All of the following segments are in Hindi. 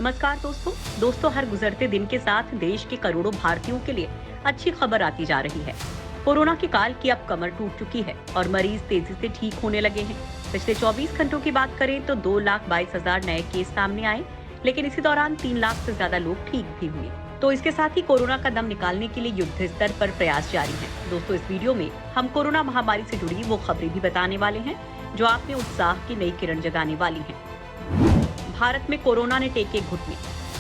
नमस्कार दोस्तों, हर गुजरते दिन के साथ देश के करोड़ों भारतीयों के लिए अच्छी खबर आती जा रही है। कोरोना के काल की अब कमर टूट चुकी है और मरीज तेजी से ठीक होने लगे हैं। पिछले 24 घंटों की बात करें तो 2,22,000 नए केस सामने आए, लेकिन इसी दौरान 3 लाख से ज्यादा लोग ठीक भी हुए। तो इसके साथ ही कोरोना का दम निकालने के लिए युद्ध स्तर पर प्रयास जारी है। दोस्तों, इस वीडियो में हम कोरोना महामारी से जुड़ी वो खबरें भी बताने वाले हैं जो आप में उत्साह की नई किरण जगाने वाली है। भारत में कोरोना ने टेके घुटने।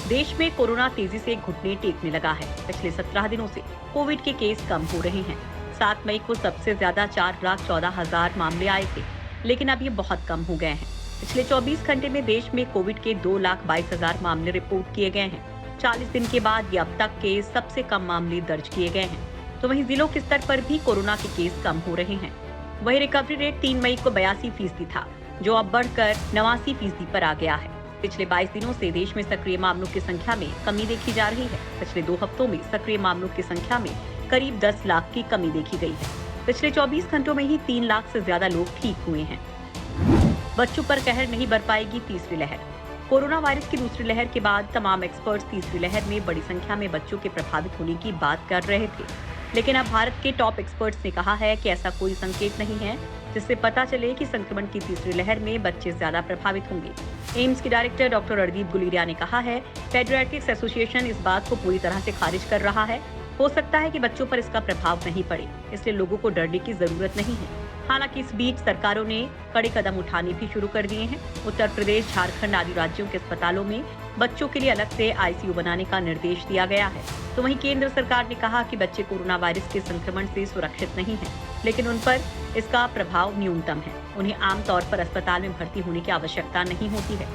देश में कोरोना तेजी से घुटने टेकने लगा है। पिछले 17 दिनों से कोविड के केस कम हो रहे हैं। 7 मई को सबसे ज्यादा 4,14,000 मामले आए थे, लेकिन अब ये बहुत कम हो गए हैं। पिछले 24 घंटे में देश में कोविड के 2,22,000 मामले रिपोर्ट किए गए हैं। 40 दिन के बाद ये अब तक के सबसे कम मामले दर्ज किए गए हैं। तो वहीं जिलों के स्तर पर भी कोरोना के केस कम हो रहे हैं। वहीं रिकवरी रेट 3 मई को 82% था, जो अब बढ़कर 89% पर आ गया है। पिछले 22 दिनों से देश में सक्रिय मामलों की संख्या में कमी देखी जा रही है। पिछले 2 हफ्तों में सक्रिय मामलों की संख्या में करीब 10 लाख की कमी देखी गई है। पिछले 24 घंटों में ही 3 लाख से ज्यादा लोग ठीक हुए हैं। बच्चों पर कहर नहीं बर पाएगी तीसरी लहर। कोरोना वायरस की दूसरी लहर के बाद तमाम एक्सपर्ट्स तीसरी लहर में बड़ी संख्या में बच्चों के प्रभावित होने की बात कर रहे थे, लेकिन अब भारत के टॉप एक्सपर्ट्स ने कहा है कि ऐसा कोई संकेत नहीं है जिससे पता चले कि संक्रमण की तीसरी लहर में बच्चे ज्यादा प्रभावित होंगे। एम्स के डायरेक्टर डॉक्टर रणदीप गुलेरिया ने कहा है, पेडियाट्रिक्स एसोसिएशन इस बात को पूरी तरह से खारिज कर रहा है। हो सकता है कि बच्चों पर इसका प्रभाव नहीं पड़े, इसलिए लोगों को डरने की जरूरत नहीं है। हालांकि इस बीच सरकारों ने कड़े कदम उठाने भी शुरू कर दिए हैं। उत्तर प्रदेश, झारखंड आदि राज्यों के अस्पतालों में बच्चों के लिए अलग से आईसीयू बनाने का निर्देश दिया गया है। तो वहीं केंद्र सरकार ने कहा कि बच्चे कोरोना वायरस के संक्रमण से सुरक्षित नहीं हैं, लेकिन उन पर इसका प्रभाव न्यूनतम है। उन्हें आमतौर पर अस्पताल में भर्ती होने की आवश्यकता नहीं होती है।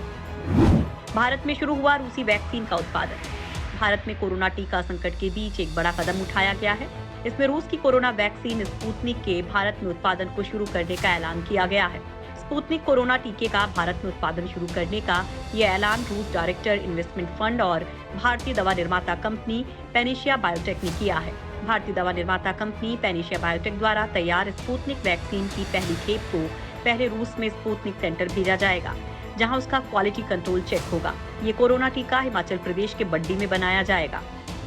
भारत में शुरू हुआ रूसी वैक्सीन का उत्पादन। भारत में कोरोना टीका संकट के बीच एक बड़ा कदम उठाया गया है। इसमें रूस की कोरोना वैक्सीन स्पुतनिक के भारत में उत्पादन को शुरू करने का ऐलान किया गया है। स्पुतनिक कोरोना टीके का भारत में उत्पादन शुरू करने का ये ऐलान रूस डायरेक्टर इन्वेस्टमेंट फंड और भारतीय दवा निर्माता कंपनी पैनेशिया बायोटेक ने किया है। भारतीय दवा निर्माता कंपनी पैनेशिया बायोटेक द्वारा तैयार स्पुतनिक वैक्सीन की पहली खेप को पहले रूस में स्पुतनिक सेंटर भेजा जाएगा, जहां उसका क्वालिटी कंट्रोल चेक होगा। ये कोरोना टीका हिमाचल प्रदेश के बड्डी में बनाया जाएगा।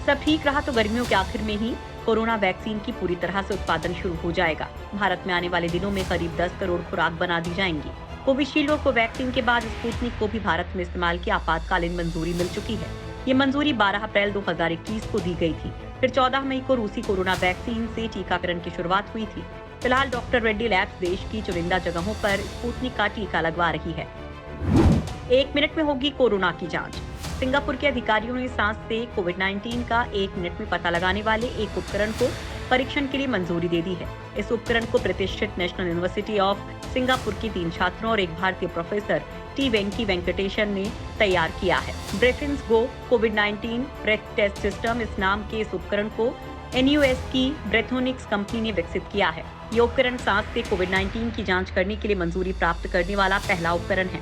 सब ठीक रहा तो गर्मियों के आखिर में ही कोरोना वैक्सीन की पूरी तरह से उत्पादन शुरू हो जाएगा। भारत में आने वाले दिनों में करीब 10 करोड़ खुराक बना दी जाएंगी। कोविशील्ड और कोवैक्सीन के बाद स्पुतनिक को भी भारत में इस्तेमाल की आपातकालीन मंजूरी मिल चुकी है। ये मंजूरी 12 अप्रैल 2021 को दी गई थी। फिर 14 मई को रूसी कोरोना वैक्सीन से टीकाकरण की शुरुआत हुई थी। फिलहाल डॉक्टर रेड्डी लैब्स देश की चुनिंदा जगहों पर स्पुतनिक का टीका लगवा रही है। 1 मिनट में होगी कोरोना की जांच। सिंगापुर के अधिकारियों ने सांस से कोविड-19 का 1 मिनट में पता लगाने वाले एक उपकरण को परीक्षण के लिए मंजूरी दे दी है। इस उपकरण को प्रतिष्ठित नेशनल यूनिवर्सिटी ऑफ सिंगापुर के 3 छात्रों और एक भारतीय प्रोफेसर टी वेंकी वेंकटेशन ने तैयार किया है। ब्रेफिन्स गो कोविड-19 ब्रेथ टेस्ट सिस्टम इस नाम के इस उपकरण को NUS की ब्रेथोनिक्स कंपनी ने विकसित किया है। ये उपकरण सांस से कोविड-19 की जांच करने के लिए मंजूरी प्राप्त करने वाला पहला उपकरण है।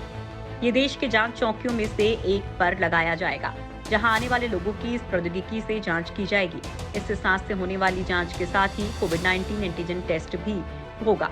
ये देश के जांच चौकियों में से एक पर लगाया जाएगा, जहां आने वाले लोगों की इस प्रौद्योगिकी से जांच की जाएगी। इससे सांस से होने वाली जांच के साथ ही कोविड-19 एंटीजन टेस्ट भी होगा।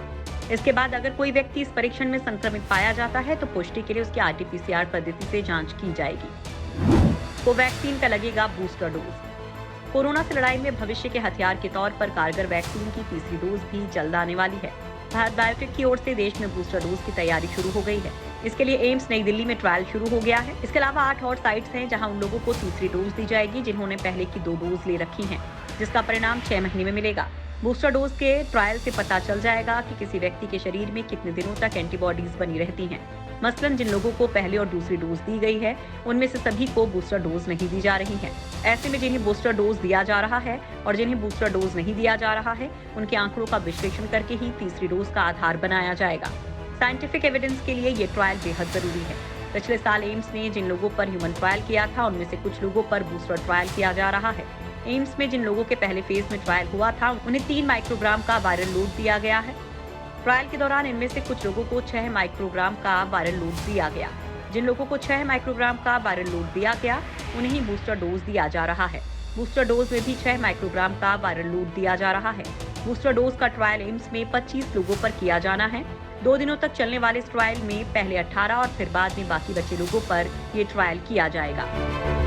इसके बाद अगर कोई व्यक्ति इस परीक्षण में संक्रमित पाया जाता है तो पुष्टि के लिए उसकी RT-PCR पद्धति से जांच की जाएगी। कोवैक्सीन का लगेगा बूस्टर डोज। कोरोना से लड़ाई में भविष्य के हथियार के तौर पर कारगर वैक्सीन की तीसरी डोज भी जल्द आने वाली है। भारत बायोटेक की ओर से देश में बूस्टर डोज की तैयारी शुरू हो गई है। इसके लिए एम्स नई दिल्ली में ट्रायल शुरू हो गया है। इसके अलावा 8 और साइट्स हैं जहां उन लोगों को तीसरी डोज दी जाएगी जिन्होंने पहले की 2 डोज ले रखी हैं, जिसका परिणाम 6 महीने में मिलेगा। बूस्टर डोज के ट्रायल से पता चल जाएगा कि किसी व्यक्ति के शरीर में कितने दिनों तक एंटीबॉडीज बनी रहती हैं। मसलन जिन लोगों को पहले और दूसरी डोज दी गई है, उनमें से सभी को बूस्टर डोज नहीं दी जा रही है। ऐसे में जिन्हें बूस्टर डोज दिया जा रहा है और जिन्हें बूस्टर डोज नहीं दिया जा रहा है, उनके आंकड़ों का विश्लेषण करके ही तीसरी डोज का आधार बनाया जाएगा। साइंटिफिक एविडेंस के लिए ये ट्रायल बेहद जरूरी है। पिछले साल एम्स ने जिन लोगों पर ह्यूमन ट्रायल किया था, उनमें से कुछ लोगों पर बूस्टर ट्रायल किया जा रहा है। एम्स में जिन लोगों के पहले फेज में ट्रायल हुआ था, उन्हें 3 माइक्रोग्राम का वायरल लोड दिया गया है। ट्रायल के दौरान इनमें से कुछ लोगों को 6 माइक्रोग्राम का वायरल लोड दिया गया। जिन लोगों को 6 माइक्रोग्राम का वायरल लोड दिया गया, उन्हें ही बूस्टर डोज दिया जा रहा है। बूस्टर डोज में भी 6 माइक्रोग्राम का वायरल लोड दिया जा रहा है। बूस्टर डोज का ट्रायल एम्स में 25 लोगों पर किया जाना है। 2 दिनों तक चलने वाले इस ट्रायल में पहले 18 और फिर बाद में बाकी बचे लोगों पर ये ट्रायल किया जाएगा।